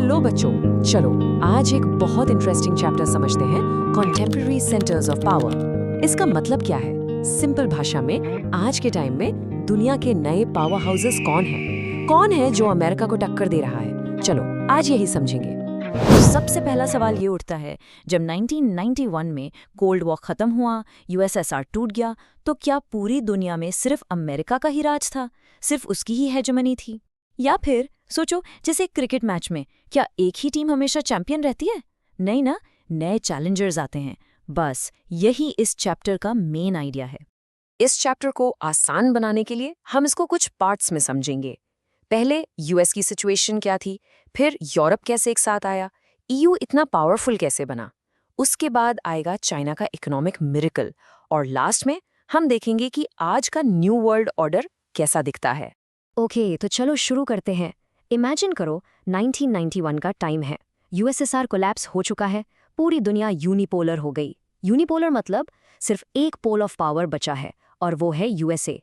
Hello बच्चों, चलो आज एक बहुत इंटरेस्टिंग चैप्टर समझते हैं, कॉन्टेम्पररी सेंटर्स ऑफ पावर। इसका मतलब क्या है? सिंपल भाषा में आज के टाइम में दुनिया के नए पावर हाउसेस कौन है? कौन है जो अमेरिका को टक्कर दे रहा है? चलो आज यही समझेंगे। सबसे पहला सवाल ये उठता है, जब 1991 में कोल्ड वॉर खत्म हुआ, यूएसएसआर टूट गया, तो क्या पूरी दुनिया में सिर्फ अमेरिका का ही राज था? सिर्फ उसकी ही हेजेमनी थी? या फिर सोचो, जैसे क्रिकेट मैच में क्या एक ही टीम हमेशा चैंपियन रहती है? नहीं ना, नए चैलेंजर्स आते हैं। बस यही इस चैप्टर का मेन आइडिया है। इस चैप्टर को आसान बनाने के लिए हम इसको कुछ पार्ट्स में समझेंगे। पहले यूएस की सिचुएशन क्या थी, फिर यूरोप कैसे एक साथ आया, ईयू इतना पावरफुल कैसे बना, उसके बाद आएगा चाइना का इकोनॉमिक मिरेकल, और लास्ट में हम देखेंगे कि आज का न्यू वर्ल्ड ऑर्डर कैसा दिखता है। ओके, तो चलो शुरू करते हैं। इमेजिन करो 1991 का टाइम है, यूएसएसआर कोलैप्स हो चुका है, पूरी दुनिया यूनिपोलर हो गई। यूनिपोलर मतलब सिर्फ एक पोल ऑफ पावर बचा है, और वो है यूएसए।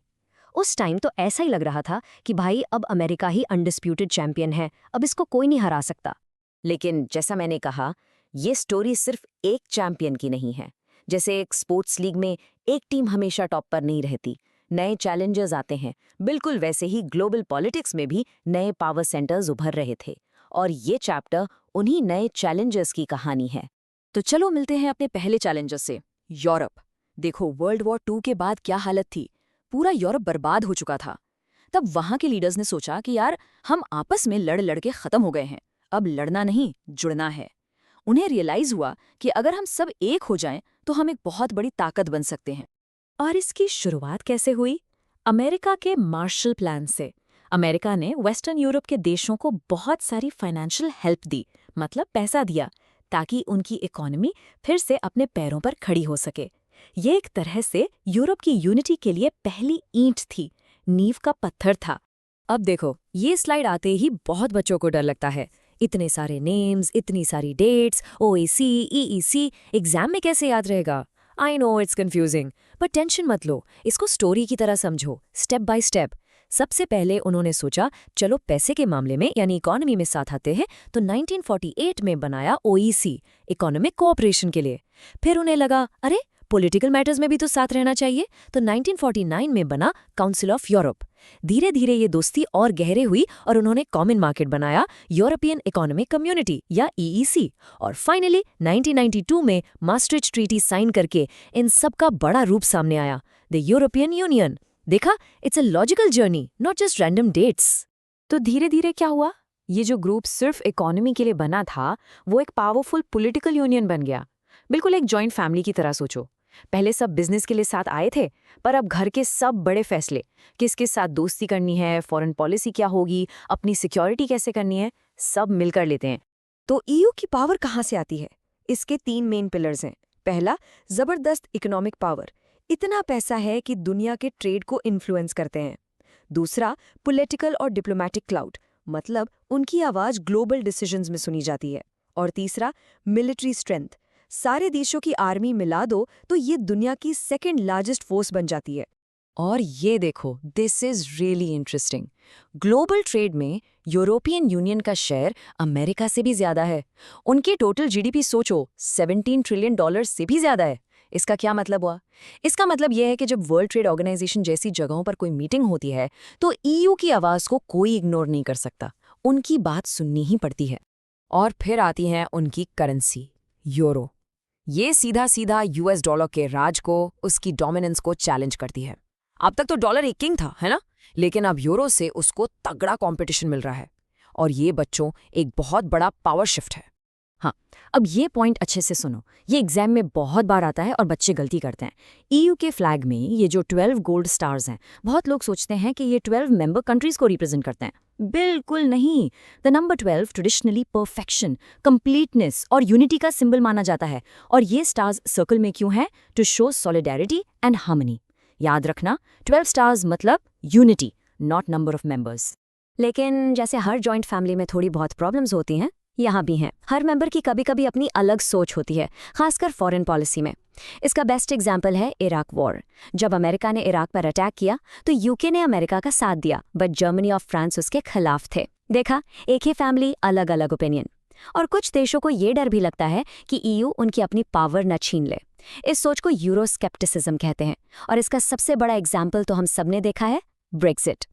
उस टाइम तो ऐसा ही लग रहा था कि भाई अब अमेरिका ही अनडिस्प्यूटेड चैंपियन है, अब इसको कोई नहीं हरा सकता। लेकिन जैसा मैंने कहा, ये स्टोरी सिर्फ एक चैंपियन की नहीं है। जैसे एक स्पोर्ट्स लीग में एक टीम हमेशा टॉप पर नहीं रहती, नए चैलेंजर्स आते हैं। बिल्कुल वैसे ही ग्लोबल पॉलिटिक्स में भी नए पावर सेंटर्स उभर रहे थे, और ये चैप्टर उन्हीं नए चैलेंजर्स की कहानी है। तो चलो मिलते हैं अपने पहले चैलेंजर से, यूरोप। देखो, वर्ल्ड वॉर 2 के बाद क्या हालत थी, पूरा यूरोप बर्बाद हो चुका था। तब वहां के लीडर्स ने सोचा कि यार, हम आपस में लड़ लड़ के खत्म हो गए हैं, अब लड़ना नहीं, जुड़ना है। उन्हें रियलाइज हुआ कि अगर हम सब एक हो जाएं तो हम एक बहुत बड़ी ताकत बन सकते हैं। और इसकी शुरुआत कैसे हुई? अमेरिका के मार्शल प्लान से। अमेरिका ने वेस्टर्न यूरोप के देशों को बहुत सारी फाइनेंशियल हेल्प दी, मतलब पैसा दिया, ताकि उनकी इकोनॉमी फिर से अपने पैरों पर खड़ी हो सके। ये एक तरह से यूरोप की यूनिटी के लिए पहली ईंट थी, नींव का पत्थर था। अब देखो, ये स्लाइड आते ही बहुत बच्चों को डर लगता है। इतने सारे नेम्स, इतनी सारी डेट्स, ओएसी, ईईसी, एग्जाम में कैसे याद रहेगा? आई नो इट्स कंफ्यूजिंग, पर टेंशन मत लो, इसको स्टोरी की तरह समझो, स्टेप बाय स्टेप। सबसे पहले उन्होंने सोचा, चलो पैसे के मामले में यानी इकोनॉमी में साथ आते हैं, तो 1948 में बनाया ओईसी, इकोनॉमिक कोऑपरेशन के लिए। फिर उन्हें लगा, अरे पॉलिटिकल मैटर्स में भी तो साथ रहना चाहिए, तो 1949 में बना काउंसिल ऑफ यूरोप। धीरे धीरे ये दोस्ती और गहरे हुई और उन्होंने कॉमन मार्केट बनाया, यूरोपियन इकोनॉमिक कम्युनिटी या ईईसी। और फाइनली 1992 में maastricht ट्रीटी साइन करके इन सब का बड़ा रूप सामने आया, द यूरोपियन यूनियन। देखा, it's a logical journey, not just random dates. तो धीरे धीरे क्या हुआ? ये जो ग्रुप सिर्फ इकोनॉमी के लिए बना था, वो एक पावरफुल पॉलिटिकल यूनियन बन गया। बिल्कुल एक जॉइंट फैमिली की तरह सोचो। पहले सब बिजनेस के लिए साथ आए थे, पर अब घर के सब बड़े फैसले, किसके साथ दोस्ती करनी है, फॉरेन पॉलिसी क्या होगी, अपनी सिक्योरिटी कैसे करनी है, सब मिलकर लेते हैं। तो ईयू की पावर कहाँ से आती है? इसके 3 मेन पिलर्स हैं। पहला, जबरदस्त इकोनॉमिक पावर, इतना पैसा है कि दुनिया के ट्रेड को इन्फ्लुएंस करते हैं। दूसरा, पॉलिटिकल और डिप्लोमैटिक क्लाउड, मतलब उनकी आवाज ग्लोबल डिसीजंस में सुनी जाती है। और तीसरा, मिलिट्री स्ट्रेंथ, सारे देशों की आर्मी मिला दो तो ये दुनिया की सेकंड लार्जेस्ट फोर्स बन जाती है। और ये देखो, this is really interesting. Global trade में यूरोपियन यूनियन का शेयर अमेरिका से भी ज्यादा है। उनकी टोटल जीडीपी सोचो, $17 ट्रिलियन से भी ज्यादा है। इसका क्या मतलब हुआ? इसका मतलब यह है कि जब वर्ल्ड ट्रेड ऑर्गेनाइजेशन जैसी जगहों पर कोई मीटिंग होती है, तो ईयू की आवाज को कोई इग्नोर नहीं कर सकता, उनकी बात सुननी ही पड़ती है। और फिर आती है उनकी करेंसी, यूरो। ये सीधा सीधा यूएस डॉलर के राज को, उसकी डोमिनेंस को चैलेंज करती है। अब तक तो डॉलर एक किंग था, है ना? लेकिन अब यूरो से उसको तगड़ा कंपटीशन मिल रहा है, और ये बच्चों एक बहुत बड़ा पावर शिफ्ट है। हाँ, अब ये पॉइंट अच्छे से सुनो, ये एग्जाम में बहुत बार आता है और बच्चे गलती करते हैं। ईयू के फ्लैग में ये जो 12 गोल्ड स्टार्स हैं, बहुत लोग सोचते हैं कि ये 12 मेंबर कंट्रीज को रिप्रेजेंट करते हैं। बिल्कुल नहीं। The number 12 traditionally perfection, completeness और यूनिटी का सिंबल माना जाता है। और ये स्टार्स सर्कल में क्यों हैं? To show solidarity and harmony. याद रखना, 12 स्टार्स मतलब unity, not number of members. लेकिन जैसे हर जॉइंट फैमिली में थोड़ी बहुत प्रॉब्लम्स होती हैं, यहाँ भी हैं। हर मेंबर की कभी कभी अपनी अलग सोच होती है, खासकर फॉरेन पॉलिसी में। इसका बेस्ट एग्जाम्पल है इराक वॉर। जब अमेरिका ने इराक पर अटैक किया तो यूके ने अमेरिका का साथ दिया, बट जर्मनी और फ्रांस उसके खिलाफ थे। देखा, एक ही फैमिली, अलग अलग ओपिनियन। और कुछ देशों को ये डर भी लगता है कि ईयू उनकी अपनी पावर न छीन ले। इस सोच को यूरोस्केप्टिसिज्म कहते हैं, और इसका सबसे बड़ा एग्जाम्पल तो हम सबने देखा है, ब्रेक्सिट।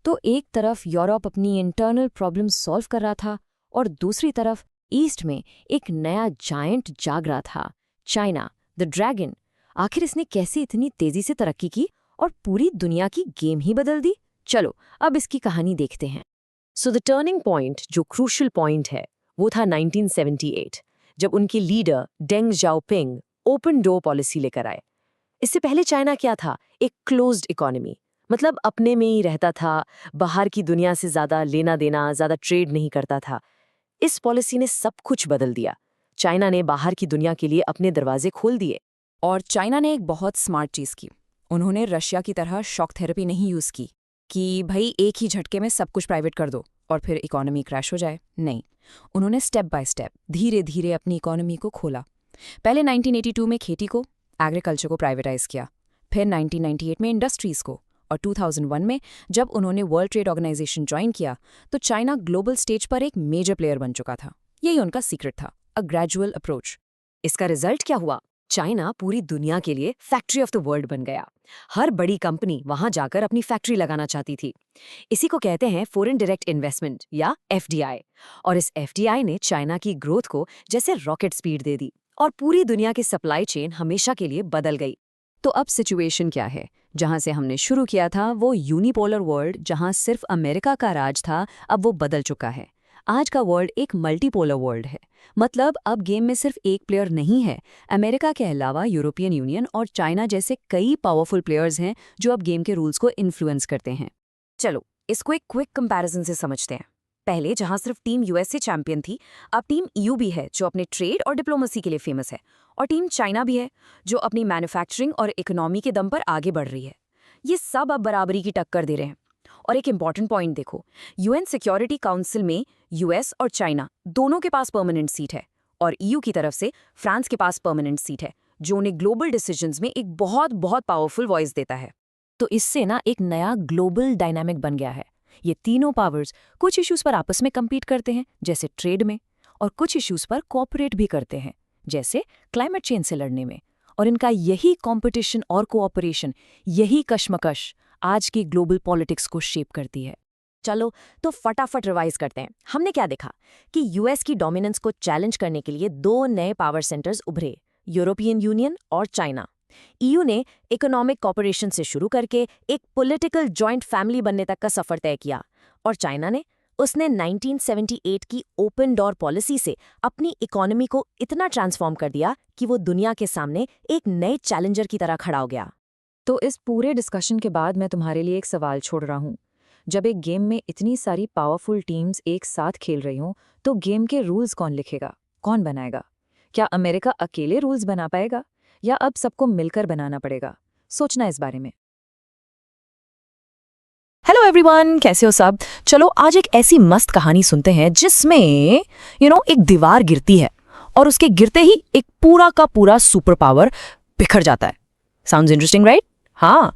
तो एक तरफ यूरोप अपनी इंटरनल प्रॉब्लम सॉल्व कर रहा था और दूसरी तरफ ईस्ट में एक नया जायंट जाग रहा था, चाइना, द ड्रैगन। आखिर इसने कैसे इतनी तेजी से तरक्की की और पूरी दुनिया की गेम ही बदल दी? चलो अब इसकी कहानी देखते हैं। सो द टर्निंग पॉइंट, जो क्रूशल पॉइंट है, वो था 1978, जब उनके leader Deng Xiaoping open door policy लेकर आए। इससे पहले चाइना क्या था? एक क्लोज्ड इकोनॉमी, मतलब अपने में ही रहता था, बाहर की दुनिया से ज़्यादा लेना देना, ज़्यादा ट्रेड नहीं करता था। इस पॉलिसी ने सब कुछ बदल दिया। चाइना ने बाहर की दुनिया के लिए अपने दरवाजे खोल दिए। और चाइना ने एक बहुत स्मार्ट चीज़ की। उन्होंने रशिया की तरह शॉक थेरेपी नहीं यूज़ की कि भाई एक ही झटके में सब कुछ प्राइवेट कर दो और फिर इकोनॉमी क्रैश हो जाए। नहीं, उन्होंने स्टेप बाय स्टेप, धीरे धीरे अपनी इकोनॉमी को खोला। पहले 1982 में खेती को, एग्रीकल्चर को प्राइवेटाइज किया, फिर 1998 में इंडस्ट्रीज़ को, और 2001 में जब उन्होंने वर्ल्ड ट्रेड ऑर्गेनाइजेशन ज्वाइन किया तो चाइना ग्लोबल स्टेज पर एक मेजर प्लेयर बन चुका था। यही उनका सीक्रेट था, अ ग्रेजुअल अप्रोच। इसका रिजल्ट क्या हुआ? चाइना पूरी दुनिया के लिए फैक्ट्री ऑफ द वर्ल्ड बन गया। हर बड़ी कंपनी वहां जाकर अपनी फैक्ट्री लगाना चाहती थी। इसी को कहते हैं फॉरेन डायरेक्ट इन्वेस्टमेंट या एफडीआई। और इस एफडीआई ने चाइना की ग्रोथ को जैसे रॉकेट स्पीड दे दी और पूरी दुनिया की सप्लाई चेन हमेशा के लिए बदल गई। तो अब सिचुएशन क्या है? जहां से हमने शुरू किया था, वो यूनिपोलर वर्ल्ड जहां सिर्फ अमेरिका का राज था, अब वो बदल चुका है। आज का वर्ल्ड एक मल्टीपोलर वर्ल्ड है। मतलब अब गेम में सिर्फ एक प्लेयर नहीं है। अमेरिका के अलावा यूरोपियन यूनियन और चाइना जैसे कई पावरफुल प्लेयर्स हैं जो अब गेम के रूल्स को इन्फ्लुएंस करते हैं। चलो इसको एक क्विक कंपैरिजन से समझते हैं। पहले जहां सिर्फ टीम यूएसए चैंपियन थी, अब टीम ईयू भी है जो अपने ट्रेड और डिप्लोमेसी के लिए फेमस है, और टीम चाइना भी है जो अपनी मैन्युफैक्चरिंग और इकोनॉमी के दम पर आगे बढ़ रही है। ये सब अब बराबरी की टक्कर दे रहे हैं। और एक इंपॉर्टेंट पॉइंट देखो, यूएन सिक्योरिटी काउंसिल में यूएस और चाइना दोनों के पास परमानेंट सीट है, और ईयू की तरफ से फ्रांस के पास परमानेंट सीट है, जो उन्हें ग्लोबल डिसीजंस में एक बहुत बहुत पावरफुल वॉइस देता है। तो इससे ना एक नया ग्लोबल डायनामिक बन गया है। ये तीनों पावर्स कुछ इश्यूज पर आपस में compete करते हैं, जैसे ट्रेड में, और कुछ इश्यूज पर कोऑपरेट भी करते हैं, जैसे क्लाइमेट चेंज से लड़ने में। और इनका यही कंपटीशन और कोऑपरेशन, यही कशमकश आज की ग्लोबल पॉलिटिक्स को शेप करती है। चलो तो फटाफट रिवाइज करते हैं। हमने क्या देखा कि यूएस की डोमिनेंस को चैलेंज करने के लिए दो नए पावर सेंटर्स उभरे, यूरोपियन यूनियन और चाइना। ईयू ने इकोनॉमिक कॉपरेशन से शुरू करके एक पॉलिटिकल जॉइंट फैमिली बनने तक का सफर तय किया, और चाइना ने उसने 1978 की ओपन डोर पॉलिसी से अपनी इकोनॉमी को इतना ट्रांसफॉर्म कर दिया कि वो दुनिया के सामने एक नए चैलेंजर की तरह खड़ा हो गया। तो इस पूरे डिस्कशन के बाद मैं तुम्हारे लिए एक सवाल छोड़ रहा हूँ। जब एक गेम में इतनी सारी पावरफुल टीम्स एक साथ खेल रही हों, तो गेम के रूल्स कौन लिखेगा, कौन बनाएगा? क्या अमेरिका अकेले रूल्स बना पाएगा, या अब सबको मिलकर बनाना पड़ेगा? सोचना इस बारे में। हेलो एवरीवन, कैसे हो सब? चलो आज एक ऐसी मस्त कहानी सुनते हैं जिसमें एक दीवार गिरती है और उसके गिरते ही एक पूरा का पूरा सुपर पावर बिखर जाता है। Sounds interesting, right? हाँ,